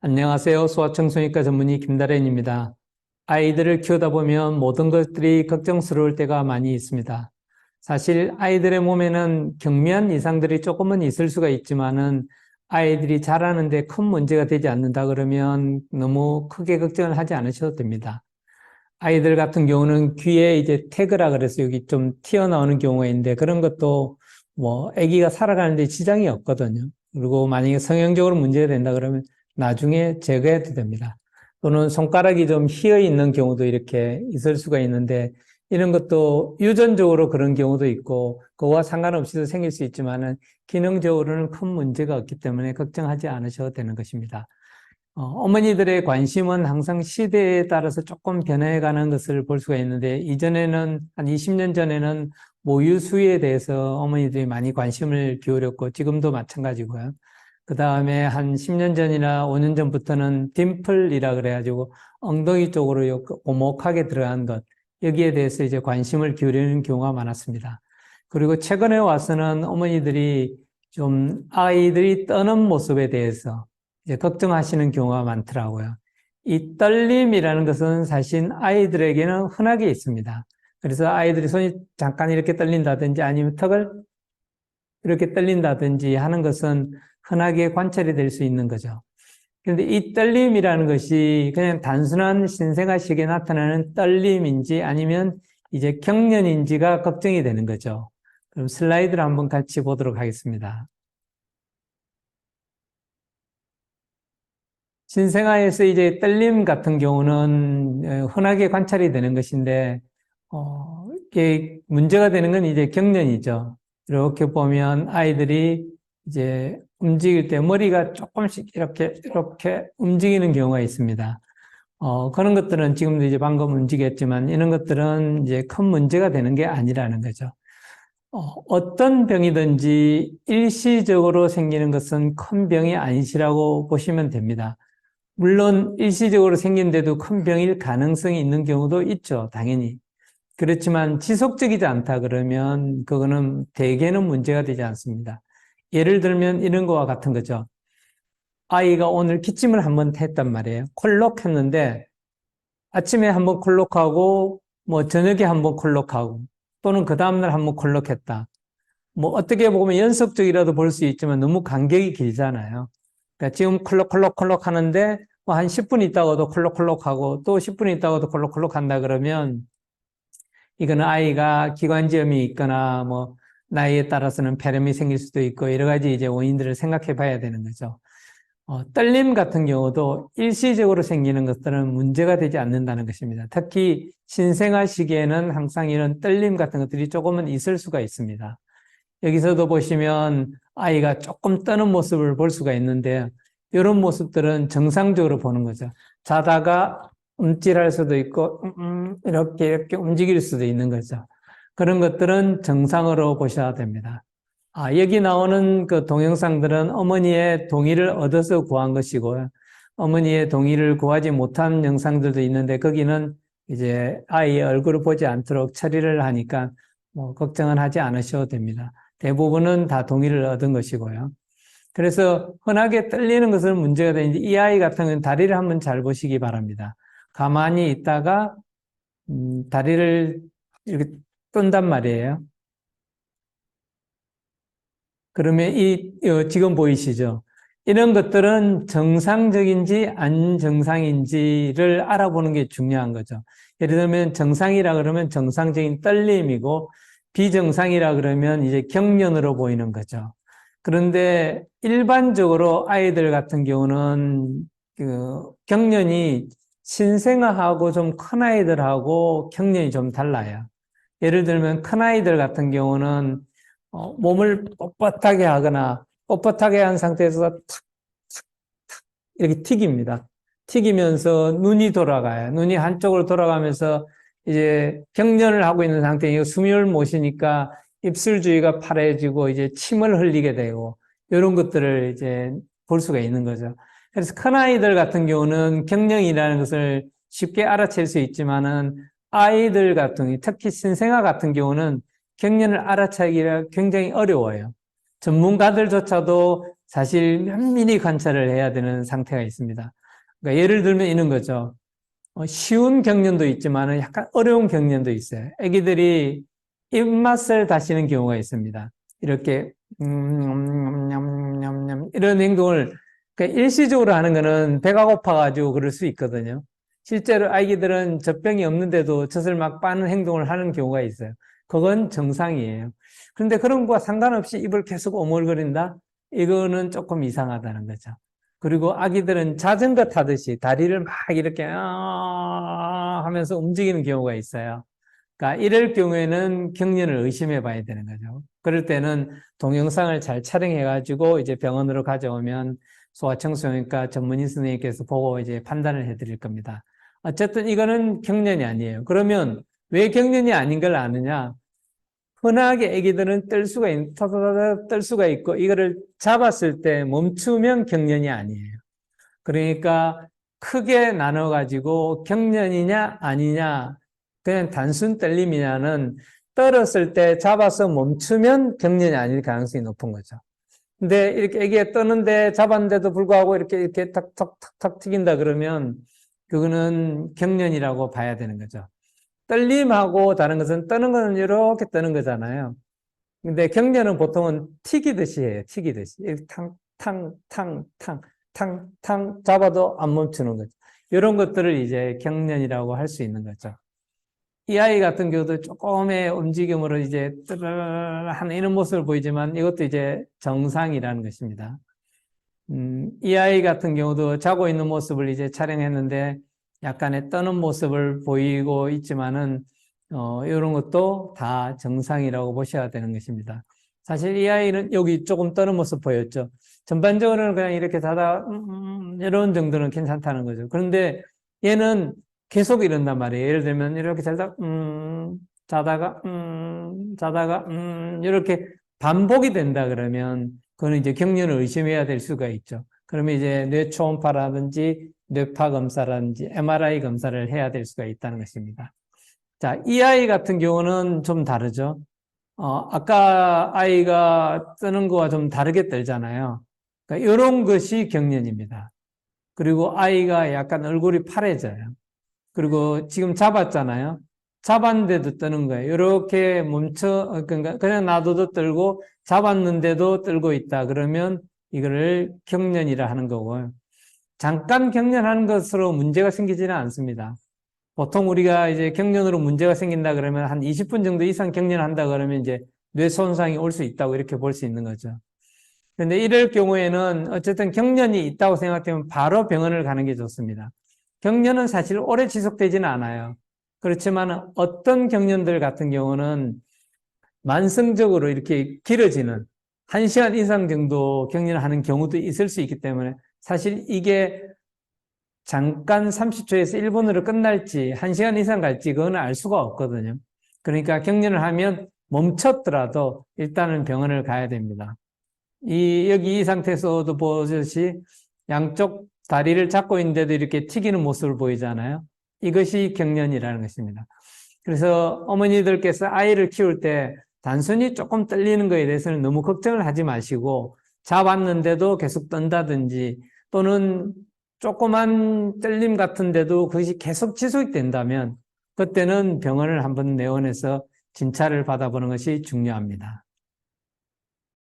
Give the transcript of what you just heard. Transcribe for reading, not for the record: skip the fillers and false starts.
안녕하세요. 소아청소년과 전문의 김다련입니다. 아이들을 키우다 보면 모든 것들이 걱정스러울 때가 많이 있습니다. 사실 아이들의 몸에는 경미한 이상들이 조금은 있을 수가 있지만은 아이들이 자라는데 큰 문제가 되지 않는다 그러면 너무 크게 걱정을 하지 않으셔도 됩니다. 아이들 같은 경우는 귀에 이제 태그라 그래서 여기 좀 튀어나오는 경우가 있는데 그런 것도 뭐 아기가 살아가는데 지장이 없거든요. 그리고 만약에 성형적으로 문제가 된다 그러면 나중에 제거해도 됩니다. 또는 손가락이 좀 휘어 있는 경우도 이렇게 있을 수가 있는데 이런 것도 유전적으로 그런 경우도 있고 그거와 상관없이도 생길 수 있지만은 기능적으로는 큰 문제가 없기 때문에 걱정하지 않으셔도 되는 것입니다. 어머니들의 관심은 항상 시대에 따라서 조금 변해가는 것을 볼 수가 있는데 이전에는 한 20년 전에는 모유 수유에 대해서 어머니들이 많이 관심을 기울였고 지금도 마찬가지고요. 그 다음에 한 10년 전이나 5년 전부터는 딤플이라 그래가지고 엉덩이 쪽으로 오목하게 들어간 것 여기에 대해서 이제 관심을 기울이는 경우가 많았습니다. 그리고 최근에 와서는 어머니들이 좀 아이들이 떠는 모습에 대해서 이제 걱정하시는 경우가 많더라고요. 이 떨림이라는 것은 사실 아이들에게는 흔하게 있습니다. 그래서 아이들이 손이 잠깐 이렇게 떨린다든지 아니면 턱을 이렇게 떨린다든지 하는 것은 흔하게 관찰이 될 수 있는 거죠. 그런데 이 떨림이라는 것이 그냥 단순한 신생아식에 나타나는 떨림인지 아니면 이제 경련인지가 걱정이 되는 거죠. 그럼 슬라이드를 한번 같이 보도록 하겠습니다. 신생아에서 이제 떨림 같은 경우는 흔하게 관찰이 되는 것인데, 이게 문제가 되는 건 이제 경련이죠. 이렇게 보면 아이들이 이제 움직일 때 머리가 조금씩 이렇게 움직이는 경우가 있습니다. 그런 것들은 지금도 이제 방금 움직였지만 이런 것들은 이제 큰 문제가 되는 게 아니라는 거죠. 어떤 병이든지 일시적으로 생기는 것은 큰 병이 아니시라고 보시면 됩니다. 물론 일시적으로 생긴데도 큰 병일 가능성이 있는 경우도 있죠, 당연히. 그렇지만 지속적이지 않다 그러면 그거는 대개는 문제가 되지 않습니다. 예를 들면 이런 거와 같은 거죠. 아이가 오늘 기침을 한번 했단 말이에요. 콜록 했는데 아침에 한번 콜록하고 뭐 저녁에 한번 콜록하고 또는 그 다음날 한번 콜록했다. 뭐 어떻게 보면 연속적이라도 볼 수 있지만 너무 간격이 길잖아요. 그러니까 지금 콜록콜록 하는데 뭐 한 10분 있다가도 콜록콜록 하고 또 10분 있다가도 콜록콜록 한다 그러면 이거는 아이가 기관지염이 있거나 뭐 나이에 따라서는 폐렴이 생길 수도 있고 여러 가지 이제 원인들을 생각해 봐야 되는 거죠. 떨림 같은 경우도 일시적으로 생기는 것들은 문제가 되지 않는다는 것입니다. 특히 신생아 시기에는 항상 이런 떨림 같은 것들이 조금은 있을 수가 있습니다. 여기서도 보시면 아이가 조금 떠는 모습을 볼 수가 있는데 이런 모습들은 정상적으로 보는 거죠. 자다가 움찔할 수도 있고 이렇게 움직일 수도 있는 거죠. 그런 것들은 정상으로 보셔야 됩니다. 여기 나오는 그 동영상들은 어머니의 동의를 얻어서 구한 것이고요. 어머니의 동의를 구하지 못한 영상들도 있는데 거기는 이제 아이의 얼굴을 보지 않도록 처리를 하니까 뭐 걱정은 하지 않으셔도 됩니다. 대부분은 다 동의를 얻은 것이고요. 그래서 흔하게 떨리는 것은 문제가 되는데 이 아이 같은 경우는 다리를 한번 잘 보시기 바랍니다. 가만히 있다가 다리를 이렇게 뜬단 말이에요. 그러면 지금 보이시죠? 이런 것들은 정상적인지 안 정상인지를 알아보는 게 중요한 거죠. 예를 들면 정상이라 그러면 정상적인 떨림이고 비정상이라 그러면 이제 경련으로 보이는 거죠. 그런데 일반적으로 아이들 같은 경우는 그 경련이 신생아하고 좀 큰 아이들하고 경련이 좀 달라요. 예를 들면 큰 아이들 같은 경우는 몸을 뻣뻣하게 하거나 뻣뻣하게 한 상태에서 탁, 탁, 탁 이렇게 튀깁니다. 튀기면서 눈이 돌아가요. 눈이 한쪽으로 돌아가면서 이제 경련을 하고 있는 상태에 숨을 못 쉬니까 입술 주위가 파래지고 이제 침을 흘리게 되고 이런 것들을 이제 볼 수가 있는 거죠. 그래서 큰 아이들 같은 경우는 경련이라는 것을 쉽게 알아챌 수 있지만은 아이들 같은 경우, 특히 신생아 같은 경우는 경련을 알아차기가 굉장히 어려워요. 전문가들조차도 사실 면밀히 관찰을 해야 되는 상태가 있습니다. 그러니까 예를 들면 이런 거죠. 쉬운 경련도 있지만 약간 어려운 경련도 있어요. 아기들이 입맛을 다시는 경우가 있습니다. 이렇게 이런 행동을 그러니까 일시적으로 하는 거는 배가 고파가지고 그럴 수 있거든요. 실제로 아기들은 젖병이 없는데도 젖을 막 빠는 행동을 하는 경우가 있어요. 그건 정상이에요. 그런데 그런 거와 상관없이 입을 계속 오물거린다? 이거는 조금 이상하다는 거죠. 그리고 아기들은 자전거 타듯이 다리를 막 이렇게 하면서 움직이는 경우가 있어요. 그러니까 이럴 경우에는 경련을 의심해 봐야 되는 거죠. 그럴 때는 동영상을 잘 촬영해 가지고 이제 병원으로 가져오면 소아청소년과 전문의 선생님께서 보고 이제 판단을 해 드릴 겁니다. 어쨌든 이거는 경련이 아니에요. 그러면 왜 경련이 아닌 걸 아느냐? 흔하게 아기들은 타다다다 뜰 수가 있고 이거를 잡았을 때 멈추면 경련이 아니에요. 그러니까 크게 나눠 가지고 경련이냐 아니냐 그냥 단순 떨림이냐는 떨었을 때 잡아서 멈추면 경련이 아닐 가능성이 높은 거죠. 근데 이렇게 아기가 떠는데 잡았는데도 불구하고 이렇게 탁탁탁탁 튀긴다 그러면 그거는 경련이라고 봐야 되는 거죠. 떨림하고 다른 것은 떠는 거는 이렇게 떠는 거잖아요. 근데 경련은 보통은 튀기듯이 해요. 튀기듯이. 이렇게 탕 잡아도 안 멈추는 거죠. 이런 것들을 이제 경련이라고 할 수 있는 거죠. 이 아이 같은 경우도 조금의 움직임으로 이제 뜨르르 하는 이런 모습을 보이지만 이것도 이제 정상이라는 것입니다. 이 아이 같은 경우도 자고 있는 모습을 이제 촬영했는데 약간의 떠는 모습을 보이고 있지만은, 이런 것도 다 정상이라고 보셔야 되는 것입니다. 사실 이 아이는 여기 조금 떠는 모습 보였죠. 전반적으로는 그냥 이렇게 이런 정도는 괜찮다는 거죠. 그런데 얘는 계속 이런단 말이에요. 예를 들면 이렇게 자다가, 이렇게 반복이 된다 그러면 그거는 이제 경련을 의심해야 될 수가 있죠. 그러면 이제 뇌 초음파라든지 뇌파 검사라든지 MRI 검사를 해야 될 수가 있다는 것입니다. 자, 이 아이 같은 경우는 좀 다르죠. 아까 아이가 뜨는 거와 좀 다르게 떨잖아요. 그러니까 이런 것이 경련입니다. 그리고 아이가 약간 얼굴이 파래져요. 그리고 지금 잡았잖아요. 잡았는데도 뜨는 거예요. 이렇게 그러니까 그냥 놔둬도 떨고 잡았는데도 떨고 있다. 그러면 이거를 경련이라 하는 거고요. 잠깐 경련하는 것으로 문제가 생기지는 않습니다. 보통 우리가 이제 경련으로 문제가 생긴다 그러면 한 20분 정도 이상 경련한다 그러면 이제 뇌 손상이 올 수 있다고 이렇게 볼 수 있는 거죠. 그런데 이럴 경우에는 어쨌든 경련이 있다고 생각되면 바로 병원을 가는 게 좋습니다. 경련은 사실 오래 지속되지는 않아요. 그렇지만 어떤 경련들 같은 경우는 만성적으로 이렇게 길어지는 1시간 이상 정도 경련을 하는 경우도 있을 수 있기 때문에 사실 이게 잠깐 30초에서 1분으로 끝날지 1시간 이상 갈지 그거는 알 수가 없거든요. 그러니까 경련을 하면 멈췄더라도 일단은 병원을 가야 됩니다. 여기 이 상태에서도 보듯이 양쪽 다리를 잡고 있는데도 이렇게 튀기는 모습을 보이잖아요. 이것이 경련이라는 것입니다. 그래서 어머니들께서 아이를 키울 때 단순히 조금 떨리는 거에 대해서는 너무 걱정을 하지 마시고 잡았는데도 계속 떤다든지 또는 조그만 떨림 같은데도 그것이 계속 지속된다면 그때는 병원을 한번 내원해서 진찰을 받아보는 것이 중요합니다.